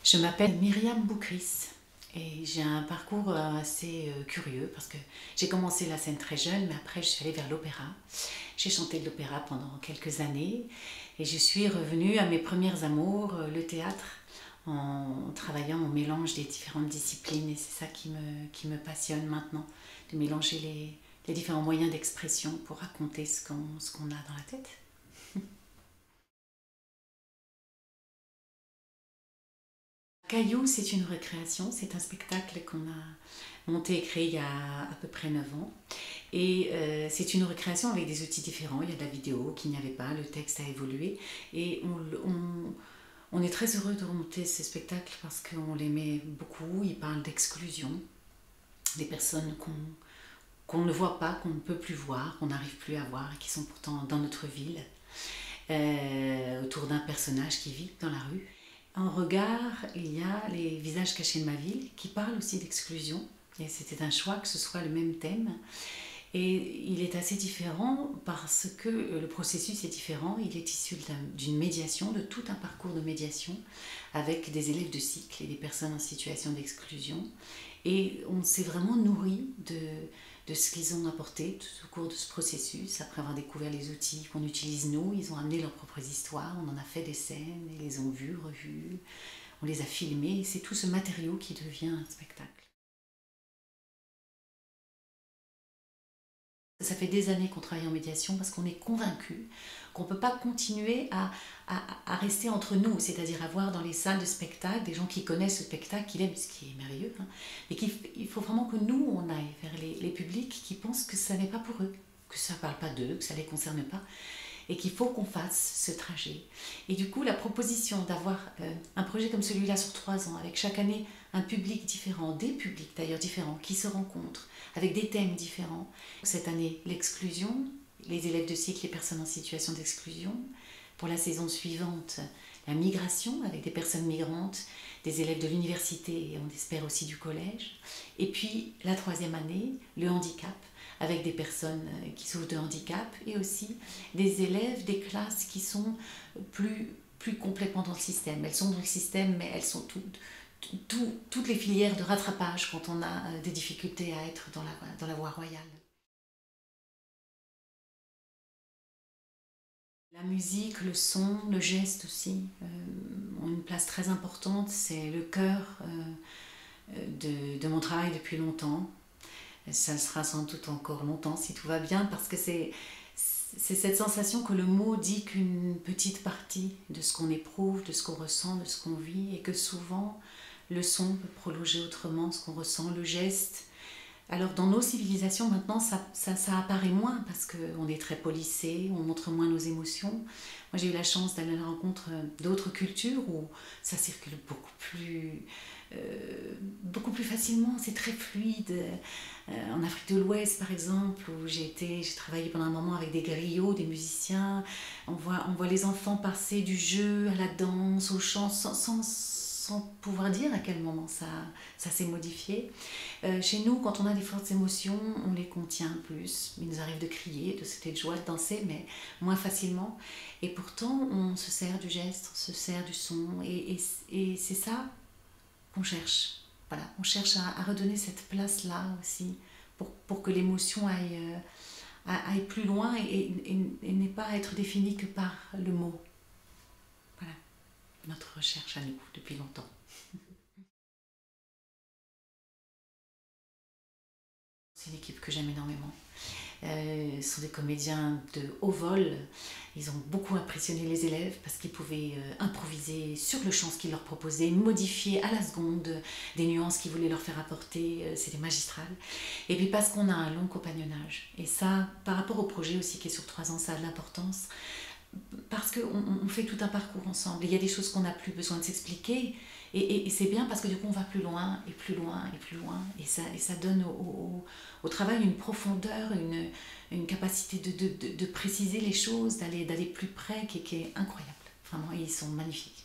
Je m'appelle Myriam Boukris et j'ai un parcours assez curieux parce que j'ai commencé la scène très jeune, mais après je suis allée vers l'opéra. J'ai chanté de l'opéra pendant quelques années et je suis revenue à mes premiers amours, le théâtre, en travaillant au mélange des différentes disciplines, et c'est ça qui me passionne maintenant, de mélanger les différents moyens d'expression pour raconter ce qu'on a dans la tête. Caillou, c'est une recréation, c'est un spectacle qu'on a monté et créé il y a à peu près 9 ans. Et c'est une recréation avec des outils différents. Il y a de la vidéo qu'il n'y avait pas, le texte a évolué. Et on est très heureux de remonter ce spectacle parce qu'on l'aimait beaucoup. Il parle d'exclusion, des personnes qu'on ne voit pas, qu'on ne peut plus voir, qu'on n'arrive plus à voir et qui sont pourtant dans notre ville, autour d'un personnage qui vit dans la rue. En regard, il y a les visages cachés de ma ville qui parlent aussi d'exclusion. Et c'était un choix que ce soit le même thème. Et il est assez différent parce que le processus est différent. Il est issu d'une médiation, de tout un parcours de médiation avec des élèves de cycle et des personnes en situation d'exclusion. Et on s'est vraiment nourri de ce qu'ils ont apporté tout au cours de ce processus. Après avoir découvert les outils qu'on utilise nous, ils ont amené leurs propres histoires, on en a fait des scènes, ils les ont vues, revues, on les a filmées, et c'est tout ce matériau qui devient un spectacle. Ça fait des années qu'on travaille en médiation parce qu'on est convaincu qu'on ne peut pas continuer à rester entre nous, c'est-à-dire avoir dans les salles de spectacle des gens qui connaissent ce spectacle, qui l'aiment, ce qui est merveilleux, hein, mais il faut vraiment que nous, on aille vers les publics qui pensent que ça n'est pas pour eux, que ça ne parle pas d'eux, que ça ne les concerne pas, et qu'il faut qu'on fasse ce trajet. Et du coup, la proposition d'avoir un projet comme celui-là sur 3 ans, avec chaque année un public différent, des publics d'ailleurs différents, qui se rencontrent, avec des thèmes différents. Cette année, l'exclusion, les élèves de cycle, les personnes en situation d'exclusion. Pour la saison suivante, la migration, avec des personnes migrantes, des élèves de l'université et on espère aussi du collège. Et puis la 3e année, le handicap, avec des personnes qui souffrent de handicap et aussi des élèves des classes qui sont plus complètement dans le système. Elles sont dans le système, mais elles sont toutes les filières de rattrapage quand on a des difficultés à être dans la voie royale. La musique, le son, le geste aussi ont une place très importante. C'est le cœur de mon travail depuis longtemps. Ça le sera sans doute encore longtemps si tout va bien, parce que c'est cette sensation que le mot dit qu'une petite partie de ce qu'on éprouve, de ce qu'on ressent, de ce qu'on vit, et que souvent le son peut prolonger autrement ce qu'on ressent, le geste. Alors dans nos civilisations maintenant, ça apparaît moins parce qu'on est très policé, on montre moins nos émotions. Moi j'ai eu la chance d'aller à la rencontre d'autres cultures où ça circule beaucoup plus facilement, c'est très fluide. En Afrique de l'Ouest par exemple, où j'ai travaillé pendant un moment avec des griots, des musiciens, on voit les enfants passer du jeu à la danse, au chant sans pouvoir dire à quel moment ça s'est modifié. Chez nous, quand on a des fortes émotions, on les contient plus. Il nous arrive de crier, de sauter de joie, de danser, mais moins facilement. Et pourtant, on se sert du geste, on se sert du son, et c'est ça qu'on cherche. Voilà, on cherche à redonner cette place-là aussi, pour que l'émotion aille plus loin et n'ait pas à être définie que par le mot. Voilà, notre recherche à nous depuis longtemps. C'est une équipe que j'aime énormément. Ce sont des comédiens de haut vol. Ils ont beaucoup impressionné les élèves parce qu'ils pouvaient improviser sur le champ ce qu'ils leur proposaient, modifier à la seconde des nuances qu'ils voulaient leur faire apporter. C'était magistral. Et puis parce qu'on a un long compagnonnage. Et ça, par rapport au projet aussi qui est sur 3 ans, ça a de l'importance. Parce qu'on fait tout un parcours ensemble. Il y a des choses qu'on n'a plus besoin de s'expliquer. Et c'est bien parce que du coup on va plus loin et plus loin et plus loin. Et ça donne au travail une profondeur, une capacité de préciser les choses, d'aller plus près qui est incroyable. Vraiment, ils sont magnifiques.